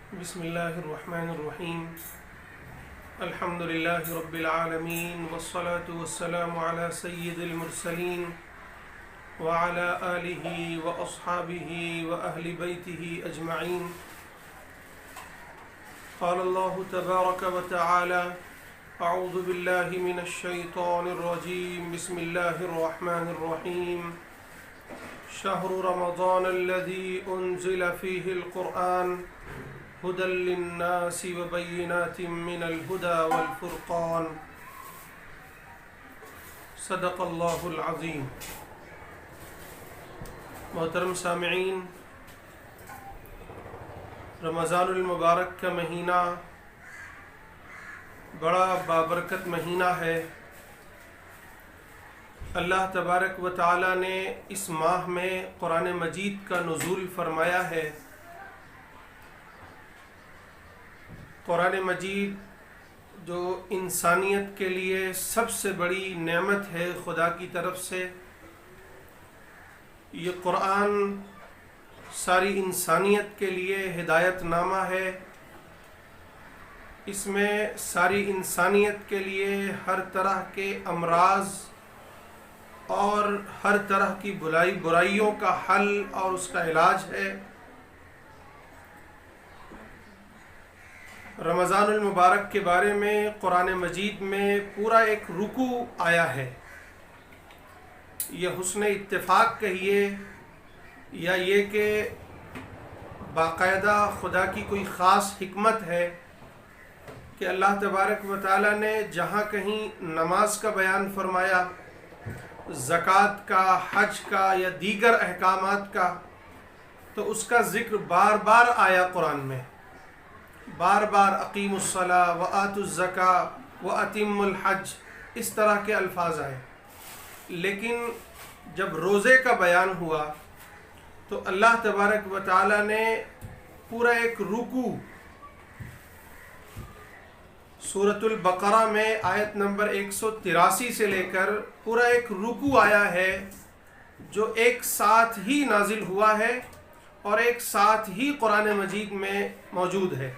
بسم اللہ الرحمن الرحیم الحمد للہ رب العالمین والصلاة والسلام علی سید المرسلین وعلی آلہ واصحابہ واہل بیتہ اجمعین. قال اللہ تبارک وتعالی اعوذ باللہ من الشیطان الرجیم بسم اللہ الرحمن الرحیم شہر رمضان الذی انزل فیہ القرآن هدى للناس وبينات من الهدى والفرقان. صدق اللہ العظیم. محترم سامعین، رمضان المبارک کا مہینہ بڑا بابرکت مہینہ ہے. اللہ تبارک و تعالی نے اس ماہ میں قرآن مجید کا نزول فرمایا ہے. قرآن مجید جو انسانیت کے لیے سب سے بڑی نعمت ہے خدا کی طرف سے، یہ قرآن ساری انسانیت کے لیے ہدایت نامہ ہے. اس میں ساری انسانیت کے لیے ہر طرح کے امراض اور ہر طرح کی برائیوں کا حل اور اس کا علاج ہے. رمضان المبارک کے بارے میں قرآن مجید میں پورا ایک رکوع آیا ہے. یہ حسن اتفاق کہیے یا یہ کہ باقاعدہ خدا کی کوئی خاص حکمت ہے کہ اللہ تبارک و تعالی نے جہاں کہیں نماز کا بیان فرمایا، زکوٰۃ کا، حج کا یا دیگر احکامات کا، تو اس کا ذکر بار بار آیا قرآن میں. بار بار اقیموا الصلاۃ وآتوا الزکاۃ واتموا الحج، اس طرح کے الفاظ آئے. لیکن جب روزے کا بیان ہوا تو اللہ تبارک و تعالی نے پورا ایک رکوع سورۃ البقرہ میں آیت نمبر 183 سے لے کر پورا ایک رکوع آیا ہے جو ایک ساتھ ہی نازل ہوا ہے اور ایک ساتھ ہی قرآن مجید میں موجود ہے.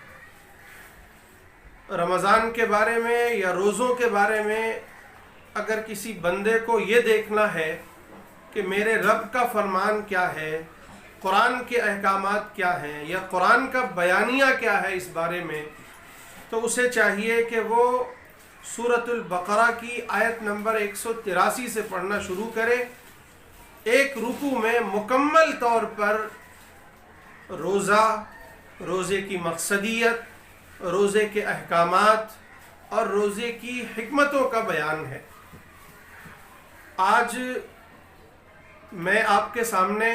رمضان کے بارے میں یا روزوں کے بارے میں اگر کسی بندے کو یہ دیکھنا ہے کہ میرے رب کا فرمان کیا ہے، قرآن کے احکامات کیا ہیں یا قرآن کا بیانیہ کیا ہے اس بارے میں، تو اسے چاہیے کہ وہ سورۃ البقرہ کی آیت نمبر 183 سے پڑھنا شروع کرے. ایک رکوع میں مکمل طور پر روزے کی مقصدیت، روزے کے احکامات اور روزے کی حکمتوں کا بیان ہے. آج میں آپ کے سامنے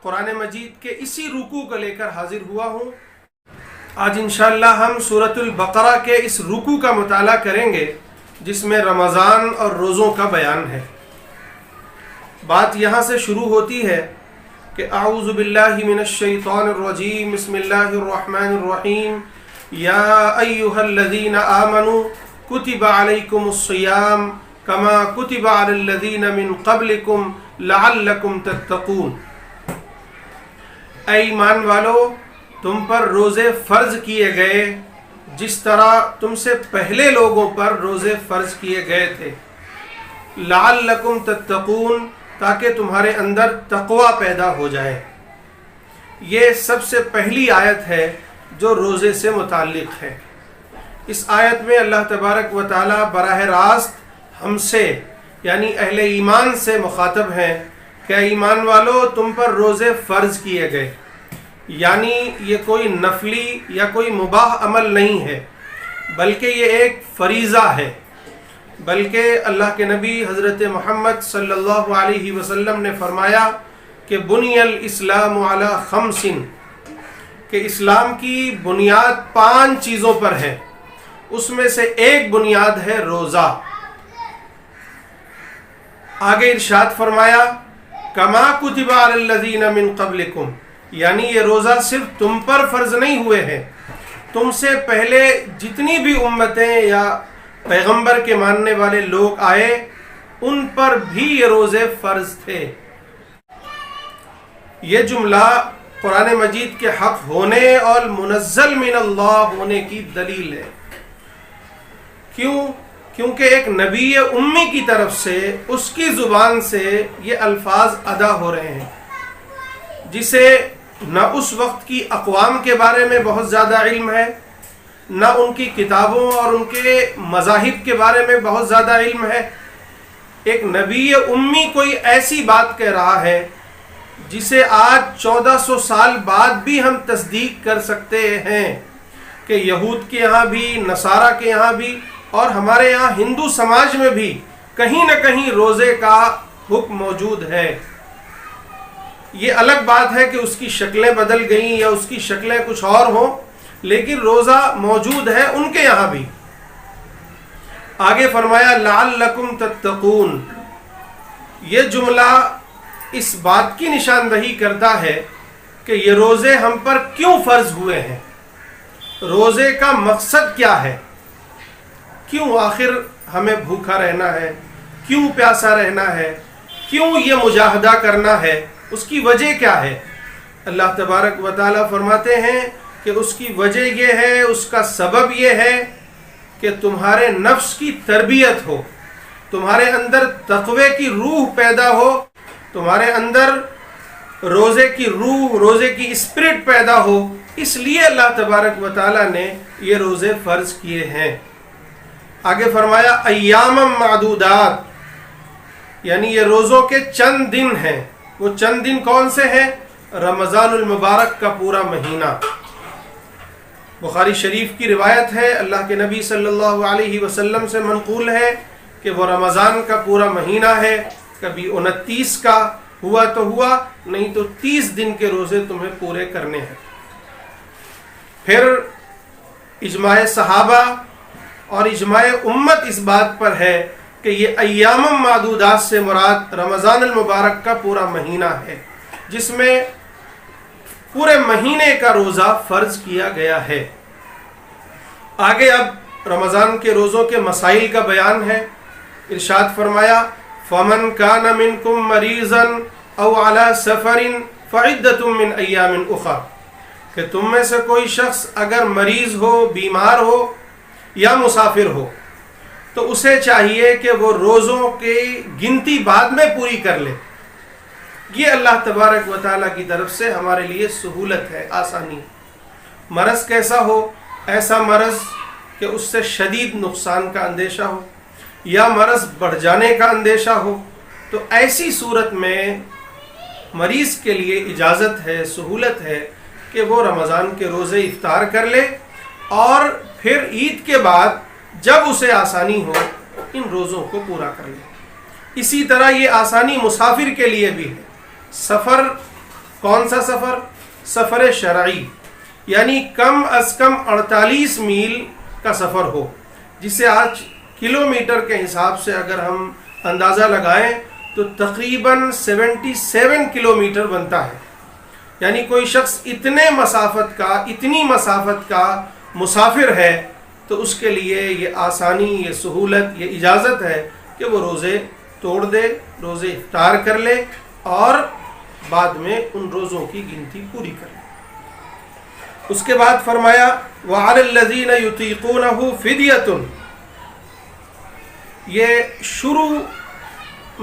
قرآن مجید کے اسی رکوع کو لے کر حاضر ہوا ہوں. آج انشاءاللہ ہم سورۃ البقرہ کے اس رکوع کا مطالعہ کریں گے جس میں رمضان اور روزوں کا بیان ہے. بات یہاں سے شروع ہوتی ہے کہ اعوذ باللہ من الشیطان الرجیم بسم اللہ الرحمن الرحیم یا ایہا الذین آمنوا کتب علیکم الصیام کما کتب علی الذین من قبلکم لعلکم تتقون. اے ایمان والو، تم پر روزے فرض کیے گئے جس طرح تم سے پہلے لوگوں پر روزے فرض کیے گئے تھے. لعلکم تتقون، تاکہ تمہارے اندر تقوی پیدا ہو جائے. یہ سب سے پہلی آیت ہے جو روزے سے متعلق ہے. اس آیت میں اللہ تبارک و تعالی براہ راست ہم سے یعنی اہل ایمان سے مخاطب ہیں کہ ایمان والو، تم پر روزے فرض کیے گئے. یعنی یہ کوئی نفلی یا کوئی مباح عمل نہیں ہے، بلکہ یہ ایک فریضہ ہے. بلکہ اللہ کے نبی حضرت محمد صلی اللہ علیہ وسلم نے فرمایا کہ بنی الاسلام علی خمس، کہ اسلام کی بنیاد 5 چیزوں پر ہے. اس میں سے ایک بنیاد ہے روزہ. آگے ارشاد فرمایا کما کتب علی الذین من قبلکم، یعنی یہ روزہ صرف تم پر فرض نہیں ہوئے ہیں، تم سے پہلے جتنی بھی امتیں یا پیغمبر کے ماننے والے لوگ آئے ان پر بھی یہ روزے فرض تھے. یہ جملہ قرآن مجید کے حق ہونے اور منزل من اللہ ہونے کی دلیل ہے۔ کیوں؟ کیونکہ ایک نبی امی کی طرف سے اس کی زبان سے یہ الفاظ ادا ہو رہے ہیں، جسے نہ اس وقت کی اقوام کے بارے میں بہت زیادہ علم ہے، نہ ان کی کتابوں اور ان کے مذاہب کے بارے میں بہت زیادہ علم ہے۔ ایک نبی امی کوئی ایسی بات کہہ رہا ہے جسے آج 1400 سال بعد بھی ہم تصدیق کر سکتے ہیں کہ یہود کے یہاں بھی، نصارہ کے یہاں بھی، اور ہمارے یہاں ہندو سماج میں بھی کہیں نہ کہیں روزے کا حکم موجود ہے۔ یہ الگ بات ہے کہ اس کی شکلیں بدل گئیں یا اس کی شکلیں کچھ اور ہوں، لیکن روزہ موجود ہے ان کے یہاں بھی۔ آگے فرمایا لعلکم تتقون، یہ جملہ اس بات کی نشاندہی کرتا ہے کہ یہ روزے ہم پر کیوں فرض ہوئے ہیں، روزے کا مقصد کیا ہے، کیوں آخر ہمیں بھوکا رہنا ہے، کیوں پیاسا رہنا ہے، کیوں یہ مجاہدہ کرنا ہے، اس کی وجہ کیا ہے؟ اللہ تبارک و تعالیٰ فرماتے ہیں کہ اس کی وجہ یہ ہے، اس کا سبب یہ ہے کہ تمہارے نفس کی تربیت ہو، تمہارے اندر تقوی کی روح پیدا ہو، تمہارے اندر روزے کی روح، روزے کی اسپرٹ پیدا ہو۔ اس لیے اللہ تبارک و تعالیٰ نے یہ روزے فرض کیے ہیں۔ آگے فرمایا ایام معدودات، یعنی یہ روزوں کے چند دن ہیں۔ وہ چند دن کون سے ہیں؟ رمضان المبارک کا پورا مہینہ۔ بخاری شریف کی روایت ہے، اللہ کے نبی صلی اللہ علیہ وسلم سے منقول ہے کہ وہ رمضان کا پورا مہینہ ہے، کبھی 29 کا ہوا تو ہوا، نہیں تو 30 دن کے روزے تمہیں پورے کرنے ہیں۔ پھر اجماع صحابہ اور اجماع امت اس بات پر ہے کہ یہ ایام معدودات سے مراد رمضان المبارک کا پورا مہینہ ہے، جس میں پورے مہینے کا روزہ فرض کیا گیا ہے۔ آگے اب رمضان کے روزوں کے مسائل کا بیان ہے۔ ارشاد فرمایا فَمَنْ كَانَ مِنْكُمْ مَرِيضًا أَوْ عَلَى سَفَرٍ فَعِدَّةٌ مِّنْ أَيَّامٍ أُخَرَ، کہ تم میں سے کوئی شخص اگر مریض ہو، بیمار ہو یا مسافر ہو تو اسے چاہیے کہ وہ روزوں کی گنتی بعد میں پوری کر لے۔ یہ اللہ تبارک و تعالیٰ کی طرف سے ہمارے لیے سہولت ہے، آسانی۔ مرض کیسا ہو؟ ایسا مرض کہ اس سے شدید نقصان کا اندیشہ ہو یا مرض بڑھ جانے کا اندیشہ ہو، تو ایسی صورت میں مریض کے لیے اجازت ہے، سہولت ہے کہ وہ رمضان کے روزے افطار کر لے، اور پھر عید کے بعد جب اسے آسانی ہو ان روزوں کو پورا کر لے۔ اسی طرح یہ آسانی مسافر کے لیے بھی ہے۔ سفر، کون سا سفر؟ سفر شرعی، یعنی کم از کم 48 میل کا سفر ہو، جسے آج کلومیٹر کے حساب سے اگر ہم اندازہ لگائیں تو تقریباً 77 کلومیٹر بنتا ہے۔ یعنی کوئی شخص اتنی مسافت کا مسافر ہے تو اس کے لیے یہ آسانی، یہ سہولت، یہ اجازت ہے کہ وہ روزے توڑ دے، روزے افطار کر لے اور بعد میں ان روزوں کی گنتی پوری کر لے۔ اس کے بعد فرمایا وَعَلَى الَّذِينَ يُطِيقُونَهُ فِدْيَةٌ، یہ شروع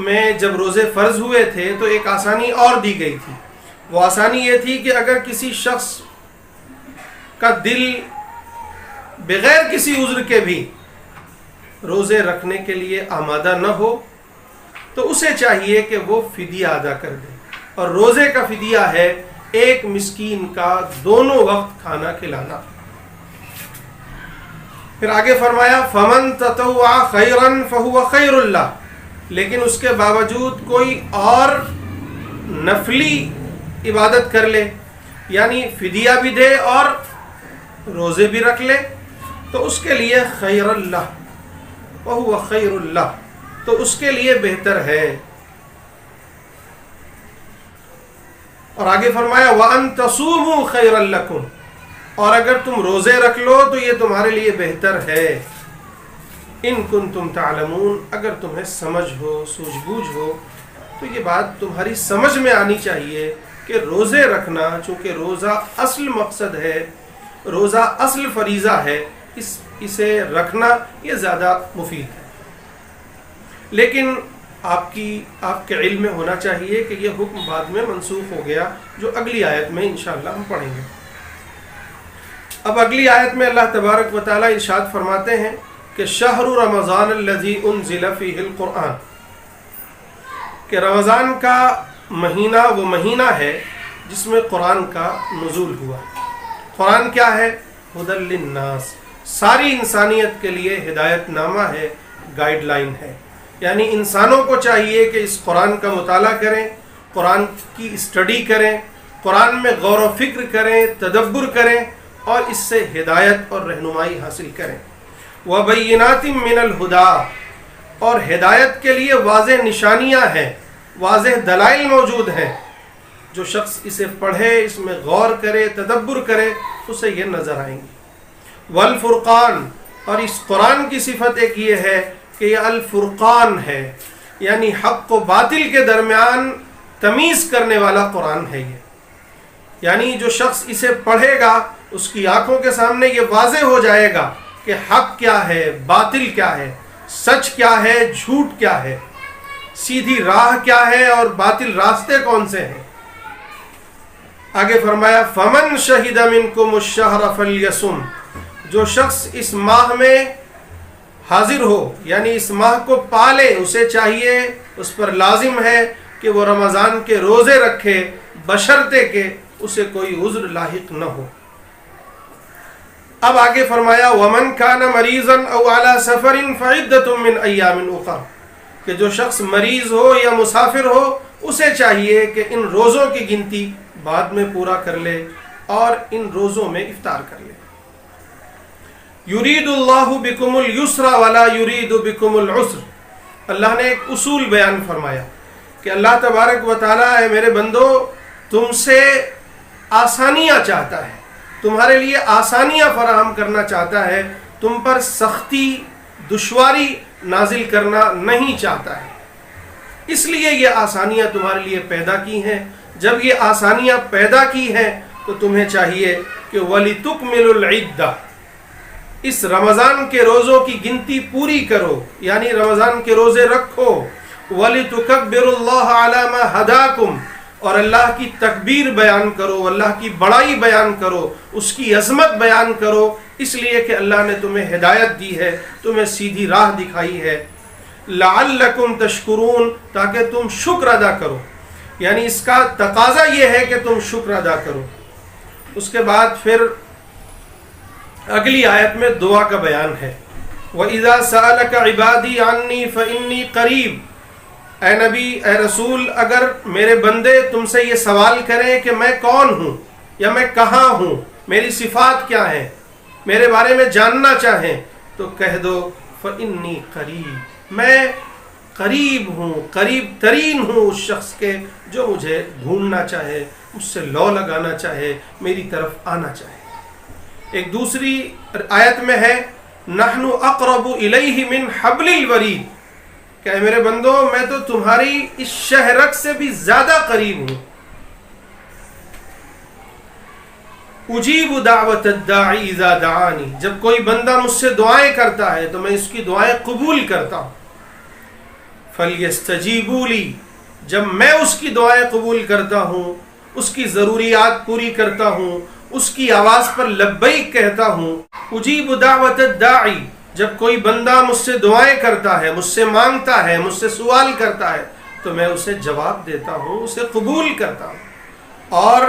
میں جب روزے فرض ہوئے تھے تو ایک آسانی اور دی گئی تھی۔ وہ آسانی یہ تھی کہ اگر کسی شخص کا دل بغیر کسی عذر کے بھی روزے رکھنے کے لیے آمادہ نہ ہو تو اسے چاہیے کہ وہ فدیہ ادا کر دے، اور روزے کا فدیہ ہے ایک مسکین کا دونوں وقت کھانا کھلانا۔ پھر آگے فرمایا فَمَن تَطَوَّعَ خَيْرًا فَهُوَ خَيْرٌ لَهُ، لیکن اس کے باوجود کوئی اور نفلی عبادت کر لے، یعنی فدیہ بھی دے اور روزے بھی رکھ لے، تو اس کے لیے خیر اللہ، وَهُوَ خَيْرٌ لَهُ، تو اس کے لیے بہتر ہے۔ اور آگے فرمایا وَأَن تَصُومُوا خَيْرًا لَكُمْ، اور اگر تم روزے رکھ لو تو یہ تمہارے لیے بہتر ہے۔ ان کنتم تعلمون، اگر تمہیں سمجھ ہو، سوجھ بوجھ ہو، تو یہ بات تمہاری سمجھ میں آنی چاہیے کہ روزے رکھنا، چونکہ روزہ اصل مقصد ہے، روزہ اصل فریضہ ہے، اسے رکھنا یہ زیادہ مفید ہے. لیکن آپ کے علم میں ہونا چاہیے کہ یہ حکم بعد میں منسوخ ہو گیا، جو اگلی آیت میں انشاءاللہ ہم پڑھیں گے. اب اگلی آیت میں اللہ تبارک و تعالیٰ ارشاد فرماتے ہیں کہ شہر رمضان الذی انزل فیہ القرآن، کہ رمضان کا مہینہ وہ مہینہ ہے جس میں قرآن کا نزول ہوا. قرآن کیا ہے؟ ہدی للناس، ساری انسانیت کے لیے ہدایت نامہ ہے، گائیڈ لائن ہے. یعنی انسانوں کو چاہیے کہ اس قرآن کا مطالعہ کریں، قرآن کی اسٹڈی کریں، قرآن میں غور و فکر کریں، تدبر کریں اور اس سے ہدایت اور رہنمائی حاصل کریں. وَبَيِّنَاتٍ مِّنَ الْهُدَىٰ، اور ہدایت کے لیے واضح نشانیاں ہیں، واضح دلائل موجود ہیں. جو شخص اسے پڑھے، اس میں غور کرے، تدبر کرے، اسے یہ نظر آئیں گی. والفرقان، اور اس قرآن کی صفت ایک یہ ہے کہ یہ الفرقان ہے، یعنی حق و باطل کے درمیان تمیز کرنے والا قرآن ہے. یعنی جو شخص اسے پڑھے گا اس کی آنکھوں کے سامنے یہ واضح ہو جائے گا کہ حق کیا ہے، باطل کیا ہے، سچ کیا ہے، جھوٹ کیا ہے، سیدھی راہ کیا ہے اور باطل راستے کون سے ہیں. آگے فرمایا فمن شہد منکم الشہر فلیصم، جو شخص اس ماہ میں حاضر ہو، یعنی اس ماہ کو پالے، اسے چاہیے، اس پر لازم ہے کہ وہ رمضان کے روزے رکھے، بشرطے کہ اسے کوئی عذر لاحق نہ ہو. اب آگے فرمایا ومن کان مریضا او علی سفر فعدۃ من ایام اخر، کہ جو شخص مریض ہو یا مسافر ہو اسے چاہیے کہ ان روزوں کی گنتی بعد میں پورا کر لے اور ان روزوں میں افطار کر لے. یرید اللہ بکم اليسر ولا یرید بکم العسر، اللہ نے ایک اصول بیان فرمایا کہ اللہ تبارک و تعالیٰ اے میرے بندو تم سے آسانیاں چاہتا ہے، تمہارے لیے آسانیاں فراہم کرنا چاہتا ہے، تم پر سختی دشواری نازل کرنا نہیں چاہتا ہے. اس لیے یہ آسانیاں تمہارے لیے پیدا کی ہیں. جب یہ آسانیاں پیدا کی ہیں تو تمہیں چاہیے کہ وَلِتُكْمِلُ الْعِدَّةَ، اس رمضان کے روزوں کی گنتی پوری کرو، یعنی رمضان کے روزے رکھو. وَلِتُكَبِّرُ اللَّهَ عَلَى مَا هَدَاكُمْ، اور اللہ کی تکبیر بیان کرو، اللہ کی بڑائی بیان کرو، اس کی عظمت بیان کرو، اس لیے کہ اللہ نے تمہیں ہدایت دی ہے، تمہیں سیدھی راہ دکھائی ہے. لَعَلَّكُمْ تَشْكُرُونَ، تاکہ تم شکر ادا کرو، یعنی اس کا تقاضا یہ ہے کہ تم شکر ادا کرو. اس کے بعد پھر اگلی آیت میں دعا کا بیان ہے. وَإِذَا سَأَلَكَ عِبَادِي عَنِّي فَإِنِّي قَرِيبٌ، اے نبی، اے رسول، اگر میرے بندے تم سے یہ سوال کریں کہ میں کون ہوں یا میں کہاں ہوں، میری صفات کیا ہیں، میرے بارے میں جاننا چاہیں، تو کہہ دو فَإِنِّي قَرِيب، میں قریب ہوں، قریب ترین ہوں اس شخص کے جو مجھے ڈھونڈنا چاہے، مجھ سے لو لگانا چاہے، میری طرف آنا چاہے. ایک دوسری آیت میں ہے نحن اقرب الیہ من حبل الورید، کہ اے میرے بندو میں تو تمہاری اس شہرک سے بھی زیادہ قریب ہوں. اجیب دعوت الداعی اذا دعانی، جب کوئی بندہ مجھ سے دعائیں کرتا ہے تو میں اس کی دعائیں قبول کرتا ہوں. فلیستجیبوا لی، جب میں اس کی دعائیں قبول کرتا ہوں، اس کی ضروریات پوری کرتا ہوں، اس کی آواز پر لبیک کہتا ہوں. اجیب دعوت الداعی، جب کوئی بندہ مجھ سے دعائیں کرتا ہے، مجھ سے مانگتا ہے، مجھ سے سوال کرتا ہے، تو میں اسے جواب دیتا ہوں، اسے قبول کرتا ہوں. اور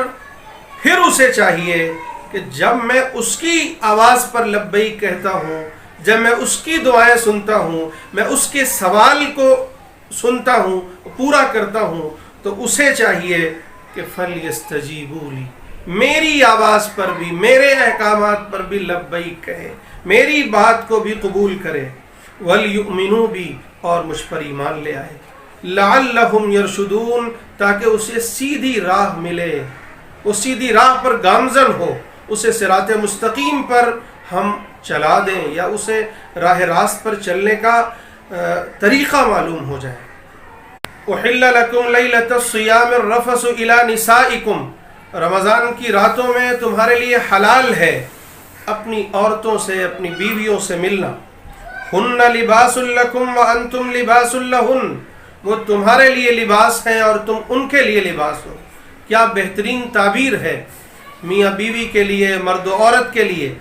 پھر اسے چاہیے کہ جب میں اس کی آواز پر لبیک کہتا ہوں، جب میں اس کی دعائیں سنتا ہوں، میں اس کے سوال کو سنتا ہوں، پورا کرتا ہوں، تو اسے چاہیے کہ فَلْيَسْتَجِيبُوا لِي، میری آواز پر بھی، میرے احکامات پر بھی لبیک کہے، میری بات کو بھی قبول کرے. وَلْيُؤْمِنُوا بِي، اور مجھ پر ایمان لے آئے. لَعَلَّهُمْ يَرْشُدُونَ، تاکہ اسے سیدھی راہ ملے، وہ سیدھی راہ پر گامزن ہو، اسے صراط مستقیم پر ہم چلا دیں یا اسے راہ راست پر چلنے کا طریقہ معلوم ہو جائے. احل لکم لیلۃ الصیام الرفث الی نسائکم، رمضان کی راتوں میں تمہارے لیے حلال ہے اپنی عورتوں سے، اپنی بیویوں سے ملنا. ہن لباس لکم وانتم لباس لہن، وہ تمہارے لیے لباس ہیں اور تم ان کے لیے لباس ہو. کیا بہترین تعبیر ہے میاں بیوی کے لیے، مرد و عورت کے لیے،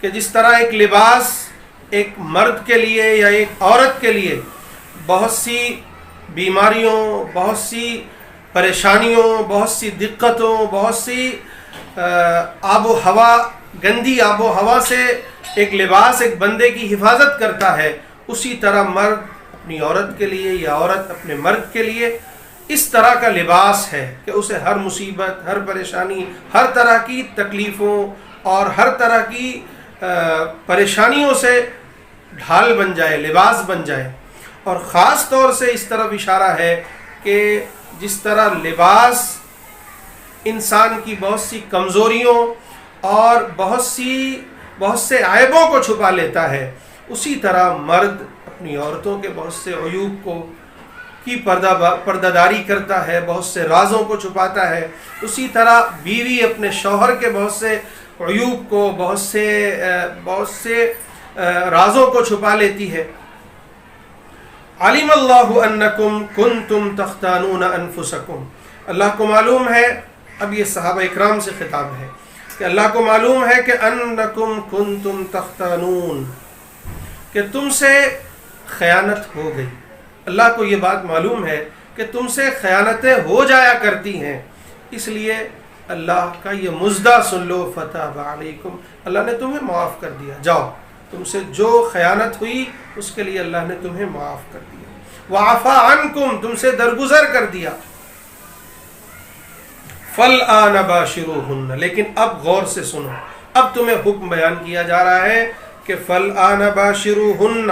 کہ جس طرح ایک لباس ایک مرد کے لیے یا ایک عورت کے لیے بہت سی بیماریوں، بہت سی پریشانیوں، بہت سی دقتوں، بہت سی آب و ہوا، گندی آب و ہوا سے ایک لباس ایک بندے کی حفاظت کرتا ہے، اسی طرح مرد اپنی عورت کے لیے یا عورت اپنے مرد کے لیے اس طرح کا لباس ہے کہ اسے ہر مصیبت، ہر پریشانی، ہر طرح کی تکلیفوں اور ہر طرح کی پریشانیوں سے ڈھال بن جائے، لباس بن جائے. اور خاص طور سے اس طرف اشارہ ہے کہ جس طرح لباس انسان کی بہت سی کمزوریوں اور بہت سے عیبوں کو چھپا لیتا ہے، اسی طرح مرد اپنی عورتوں کے بہت سے عیوب کی پردہ داری کرتا ہے، بہت سے رازوں کو چھپاتا ہے. اسی طرح بیوی اپنے شوہر کے بہت سے عیوب کو، بہت سے رازوں کو چھپا لیتی ہے. علم اللہ انکم کنتم تختانون انفسکم، اللہ کو معلوم ہے، اب یہ صحابہ اکرام سے خطاب ہے کہ اللہ کو معلوم ہے کہ انکم کنتم تختانون، کہ تم سے خیانت ہو گئی. اللہ کو یہ بات معلوم ہے کہ تم سے خیانتیں ہو جایا کرتی ہیں، اس لیے اللہ کا یہ مزدہ سن لو، فتاب علیکم، اللہ نے تمہیں معاف کر دیا. جاؤ، تم سے جو خیانت ہوئی اس کے لیے اللہ نے تمہیں معاف کر دیا. وعفا عنکم، تم سے درگزر کر دیا. فالآن باشروہن، لیکن اب غور سے سنو، اب تمہیں حکم بیان کیا جا رہا ہے کہ فالآن باشروہن،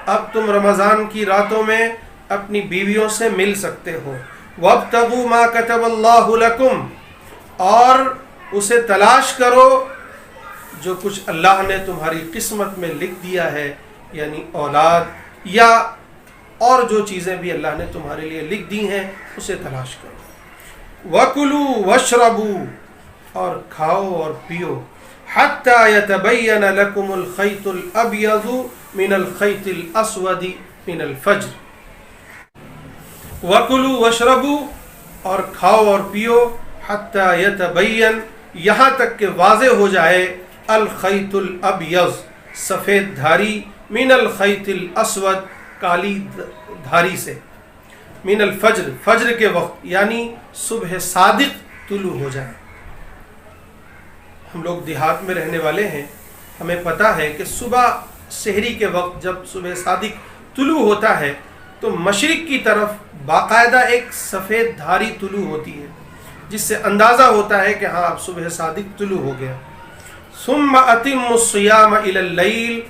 اب تم رمضان کی راتوں میں اپنی بیویوں سے مل سکتے ہو. وابتغوا ما كتب اللہ لکم، اور اسے تلاش کرو جو کچھ اللہ نے تمہاری قسمت میں لکھ دیا ہے، یعنی اولاد یا اور جو چیزیں بھی اللہ نے تمہارے لیے لکھ دی ہیں اسے تلاش کرو. وَكُلُوا وَاشْرَبُوا، اور کھاؤ اور پیو. حَتَّى يَتَبَيَّنَ لَكُمُ الْخَيْطُ الْأَبْيَضُ مِنَ الْخَيْطِ الْأَسْوَدِ مِنَ الْفَجْرِ. وَكُلُوا وَاشْرَبُوا، اور کھاؤ اور پیو. حَتَّى يَتَبَيَّنَ، یہاں تک کہ واضح ہو جائے، الخیط الابیض، سفید دھاری، من الخیط الاسود، کالی دھاری سے، من الفجر، فجر کے وقت، یعنی صبح صادق طلوع ہو جائے. ہم لوگ دیہات میں رہنے والے ہیں، ہمیں پتہ ہے کہ صبح سحری کے وقت جب صبح صادق طلوع ہوتا ہے تو مشرق کی طرف باقاعدہ ایک سفید دھاری طلوع ہوتی ہے، جس سے اندازہ ہوتا ہے کہ ہاں اب صبح صادق طلوع ہو گیا. ثم اتموا الصیام الی اللیل،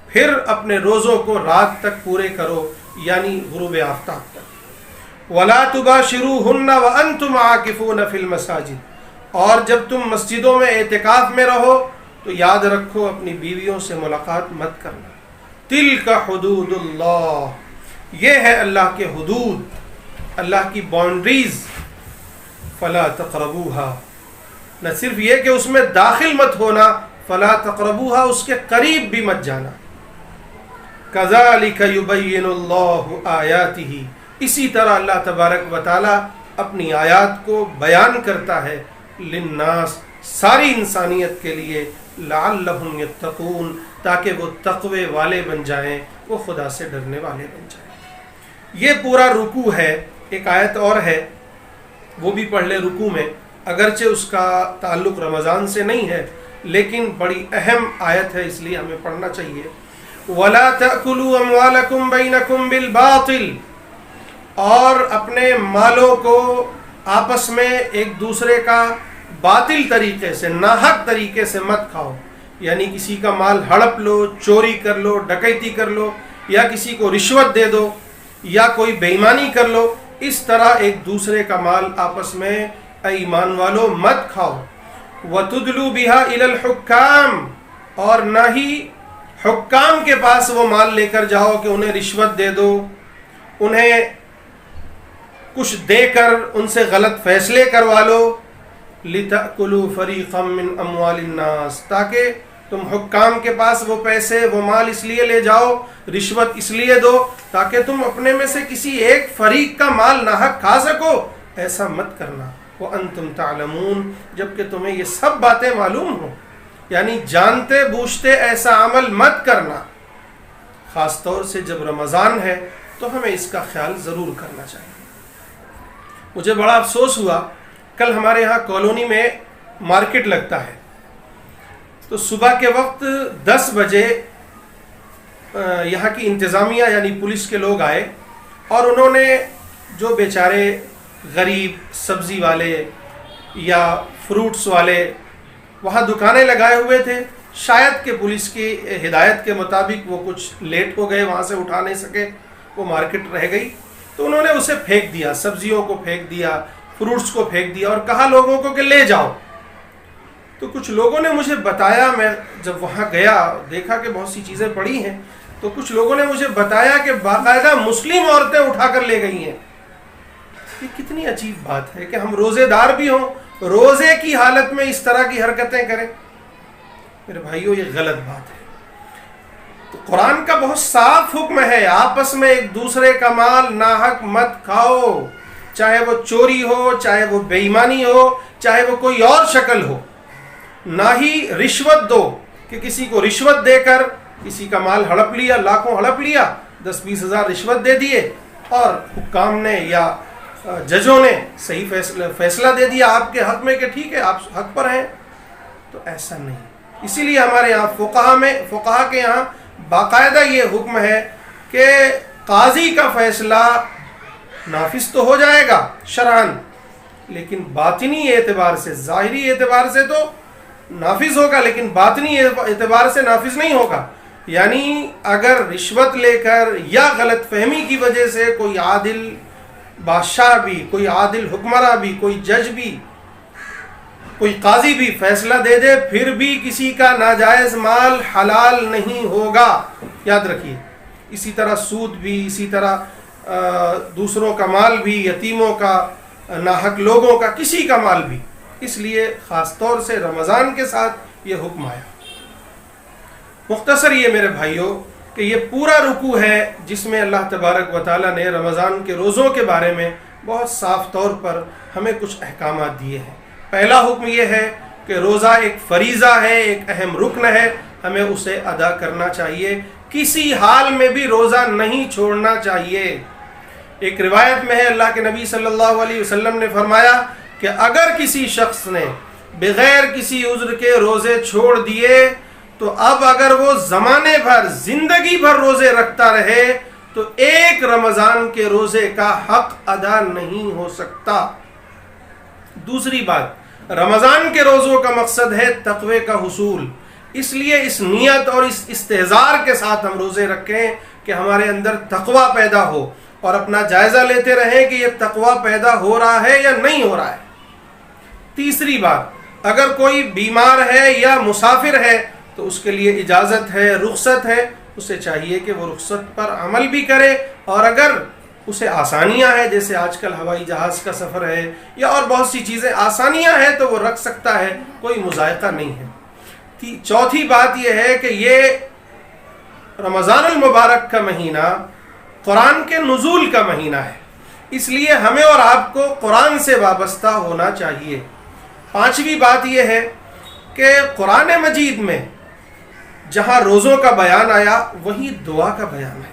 پھر اپنے روزوں کو رات تک پورے کرو، یعنی غروب آفتاب تک. ولا تباشروہن وانتم عاکفون فی المساجد، اور جب تم مسجدوں میں اعتکاف میں رہو تو یاد رکھو اپنی بیویوں سے ملاقات مت کرنا. تلک حدود اللہ، یہ ہے اللہ کے حدود، اللہ کی باؤنڈریز. فلا تقربوها، نہ صرف یہ کہ اس میں داخل مت ہونا، فلا تقربوها، اس کے قریب بھی مت جانا. کذالک یبین اللہ آیاتہ، اسی طرح اللہ تبارک و تعالی اپنی آیات کو بیان کرتا ہے، للناس، ساری انسانیت کے لیے، لعلہم یتقون، تاکہ وہ تقوی والے بن جائیں، وہ خدا سے ڈرنے والے بن جائیں. یہ پورا رکوع ہے. ایک آیت اور ہے، وہ بھی پڑھ لے رکوع میں، اگرچہ اس کا تعلق رمضان سے نہیں ہے لیکن بڑی اہم آیت ہے، اس لیے ہمیں پڑھنا چاہیے. وَلَا تَأْكُلُوا أَمْوَالَكُمْ بَيْنَكُمْ بِالْبَاطِلِ، اور اپنے مالوں کو آپس میں ایک دوسرے کا باطل طریقے سے، ناحق طریقے سے مت کھاؤ. یعنی کسی کا مال ہڑپ لو، چوری کر لو، ڈکیتی کر لو، یا کسی کو رشوت دے دو، یا کوئی بے ایمانی کر لو. اس طرح ایک دوسرے کا مال آپس میں اے ایمان والو مت کھاؤ. وَتُدْلُوا بِهَا إِلَى الْحُكَّامِ، اور نہ ہی حکام کے پاس وہ مال لے کر جاؤ کہ انہیں رشوت دے دو، انہیں کچھ دے کر ان سے غلط فیصلے کروا لو. لِتَأْكُلُوا فَرِيقًا مِّنْ أَمْوَالِ النَّاسِ, تاکہ تم حکام کے پاس وہ پیسے وہ مال اس لیے لے جاؤ, رشوت اس لیے دو تاکہ تم اپنے میں سے کسی ایک فریق کا مال ناحق کھا سکو. ایسا مت کرنا. وَأَنْتُمْ تَعْلَمُونَ, جبکہ تمہیں یہ سب باتیں معلوم ہوں. یعنی جانتے بوجھتے ایسا عمل مت کرنا. خاص طور سے جب رمضان ہے تو ہمیں اس کا خیال ضرور کرنا چاہیے. مجھے بڑا افسوس ہوا, کل ہمارے ہاں کالونی میں مارکیٹ لگتا ہے, تو صبح کے وقت 10 بجے یہاں کی انتظامیہ یعنی پولیس کے لوگ آئے, اور انہوں نے جو بیچارے غریب سبزی والے یا فروٹس والے وہاں دکانیں لگائے ہوئے تھے, شاید کہ پولیس کی ہدایت کے مطابق وہ کچھ لیٹ ہو گئے, وہاں سے اٹھا نہیں سکے, وہ مارکیٹ رہ گئی, تو انہوں نے اسے پھینک دیا, سبزیوں کو پھینک دیا, فروٹس کو پھینک دیا, اور کہا لوگوں کو کہ لے جاؤ. تو کچھ لوگوں نے مجھے بتایا, میں جب وہاں گیا دیکھا کہ بہت سی چیزیں پڑی ہیں, تو کچھ لوگوں نے مجھے بتایا کہ باقاعدہ مسلم عورتیں اٹھا کر لے گئی ہیں. یہ کتنی عجیب بات ہے کہ ہم روزے دار بھی ہوں, روزے کی حالت میں اس طرح کی حرکتیں کریں. میرے بھائیو, یہ غلط بات ہے. تو قرآن کا بہت صاف حکم ہے, آپس میں ایک دوسرے کا مال ناحق مت کھاؤ, چاہے وہ چوری ہو, چاہے وہ بے ایمانی ہو, چاہے وہ کوئی اور شکل ہو. نہ ہی رشوت دو کہ کسی کو رشوت دے کر کسی کا مال ہڑپ لیا, لاکھوں ہڑپ لیا, 10-20 ہزار رشوت دے دیے, اور حکام نے یا ججوں نے صحیح فیصلہ دے دیا آپ کے حق میں کہ ٹھیک ہے آپ حق پر ہیں. تو ایسا نہیں. اسی لیے ہمارے یہاں فقہا کے یہاں باقاعدہ یہ حکم ہے کہ قاضی کا فیصلہ نافذ تو ہو جائے گا شرعاً, لیکن باطنی اعتبار سے, ظاہری اعتبار سے تو نافذ ہوگا, لیکن باطنی اعتبار سے نافذ نہیں ہوگا. یعنی اگر رشوت لے کر یا غلط فہمی کی وجہ سے کوئی عادل بادشاہ بھی, کوئی عادل حکمراں بھی, کوئی جج بھی, کوئی قاضی بھی فیصلہ دے دے, پھر بھی کسی کا ناجائز مال حلال نہیں ہوگا, یاد رکھیے. اسی طرح سود بھی, اسی طرح دوسروں کا مال بھی, یتیموں کا, ناحق لوگوں کا, کسی کا مال بھی. اس لیے خاص طور سے رمضان کے ساتھ یہ حکم آیا. مختصر یہ میرے بھائیوں کہ یہ پورا رکوع ہے جس میں اللہ تبارک و تعالیٰ نے رمضان کے روزوں کے بارے میں بہت صاف طور پر ہمیں کچھ احکامات دیے ہیں. پہلا حکم یہ ہے کہ روزہ ایک فریضہ ہے, ایک اہم رکن ہے, ہمیں اسے ادا کرنا چاہیے, کسی حال میں بھی روزہ نہیں چھوڑنا چاہیے. ایک روایت میں ہے اللہ کے نبی صلی اللہ علیہ وسلم نے فرمایا کہ اگر کسی شخص نے بغیر کسی عذر کے روزے چھوڑ دیے تو اب اگر وہ زمانے بھر, زندگی بھر روزے رکھتا رہے تو ایک رمضان کے روزے کا حق ادا نہیں ہو سکتا. دوسری بات, رمضان کے روزوں کا مقصد ہے تقوی کا حصول, اس لیے اس نیت اور اس استحضار کے ساتھ ہم روزے رکھیں کہ ہمارے اندر تقوی پیدا ہو, اور اپنا جائزہ لیتے رہیں کہ یہ تقوی پیدا ہو رہا ہے یا نہیں ہو رہا ہے. تیسری بات, اگر کوئی بیمار ہے یا مسافر ہے تو اس کے لیے اجازت ہے, رخصت ہے, اسے چاہیے کہ وہ رخصت پر عمل بھی کرے, اور اگر اسے آسانیاں ہیں جیسے آج کل ہوائی جہاز کا سفر ہے یا اور بہت سی چیزیں آسانیاں ہیں تو وہ رکھ سکتا ہے, کوئی مضائقہ نہیں ہے. چوتھی بات یہ ہے کہ یہ رمضان المبارک کا مہینہ قرآن کے نزول کا مہینہ ہے, اس لیے ہمیں اور آپ کو قرآن سے وابستہ ہونا چاہیے. پانچویں بات یہ ہے کہ قرآن مجید میں جہاں روزوں کا بیان آیا وہی دعا کا بیان ہے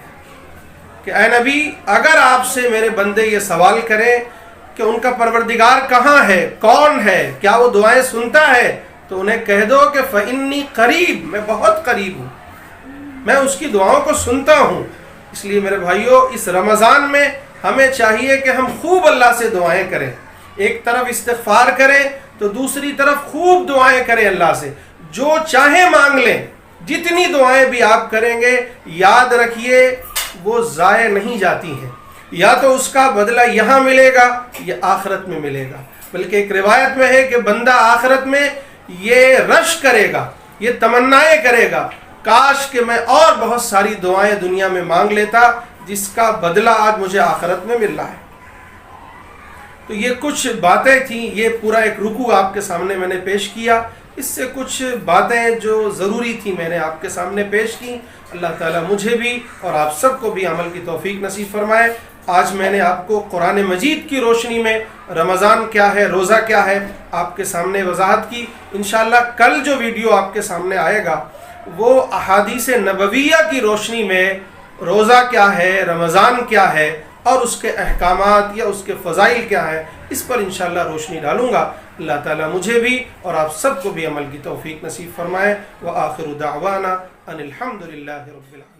کہ اے نبی, اگر آپ سے میرے بندے یہ سوال کریں کہ ان کا پروردگار کہاں ہے, کون ہے, کیا وہ دعائیں سنتا ہے, تو انہیں کہہ دو کہ فإنی قریب, میں بہت قریب ہوں, میں اس کی دعاؤں کو سنتا ہوں. اس لیے میرے بھائیوں, اس رمضان میں ہمیں چاہیے کہ ہم خوب اللہ سے دعائیں کریں, ایک طرف استغفار کریں تو دوسری طرف خوب دعائیں کریں اللہ سے, جو چاہیں مانگ لیں. جتنی دعائیں بھی آپ کریں گے یاد رکھیے وہ ضائع نہیں جاتی ہیں, یا تو اس کا بدلہ یہاں ملے گا یا آخرت میں ملے گا. بلکہ ایک روایت میں ہے کہ بندہ آخرت میں یہ رش کرے گا, یہ تمنائیں کرے گا, کاش کہ میں اور بہت ساری دعائیں دنیا میں مانگ لیتا جس کا بدلہ آج مجھے آخرت میں مل رہا ہے. تو یہ کچھ باتیں تھیں، یہ پورا ایک رکوع آپ کے سامنے میں نے پیش کیا، اس سے کچھ باتیں جو ضروری تھیں میں نے آپ کے سامنے پیش کی۔ اللہ تعالیٰ مجھے بھی اور آپ سب کو بھی عمل کی توفیق نصیب فرمائے۔ آج میں نے آپ کو قرآن مجید کی روشنی میں رمضان کیا ہے، روزہ کیا ہے، آپ کے سامنے وضاحت کی۔ انشاءاللہ کل جو ویڈیو آپ کے سامنے آئے گا وہ احادیث نبویہ کی روشنی میں روزہ کیا ہے، رمضان کیا ہے اور اس کے احکامات یا اس کے فضائل کیا ہے، اس پر انشاءاللہ روشنی ڈالوں گا۔ اللہ تعالیٰ مجھے بھی اور آپ سب کو بھی عمل کی توفیق نصیب فرمائے۔ وآخر دعوانا ان الحمد للہ رب العالمین۔